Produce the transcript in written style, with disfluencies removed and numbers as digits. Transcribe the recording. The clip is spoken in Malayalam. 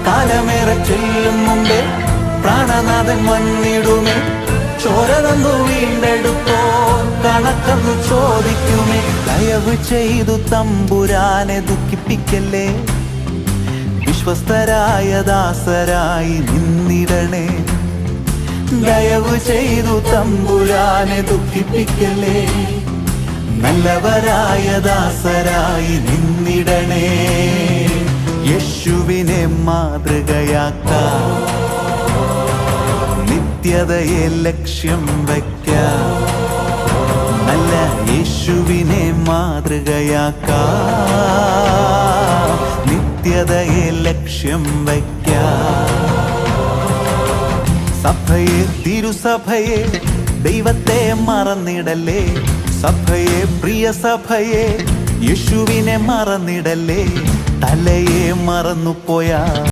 കാലമേറെ ചെല്ലും മുമ്പേ പ്രാണനാഥൻ വന്നിടുമേ. ചോര തന്നു വീണ്ടെടുത്തോ കണക്കെന്ന് ചോദിക്കുമേ. ദയവ് ചെയ്തു തമ്പുരാനെ ദുഃഖിപ്പിക്കല്ലേ, വിശ്വസ്തരായ ദാസരായി നിന്നിടണേ. ദയവ് ചെയ്തു തമ്പുരാനെ ദുഃഖിപ്പിക്കല്ലേ, നല്ലവരായ ദാസരായി നിന്നിടണേ. യേശുവിനെ മാതൃകയാക്കാം, നിത്യതയെ ലക്ഷ്യം വയ്ക്കാം. നല്ല യേശുവിനെ മാതൃകയാക്കാം, നിത്യതയെ ലക്ഷ്യം വയ്ക്കാം. സഭയെ, തിരുസഭയെ, ദൈവത്തെ മറന്നിടല്ലേ. സഭയെ, പ്രിയ സഭയെ, യേശുവിനെ മറന്നിടല്ലേ. തലയെ മറന്നുപോയാ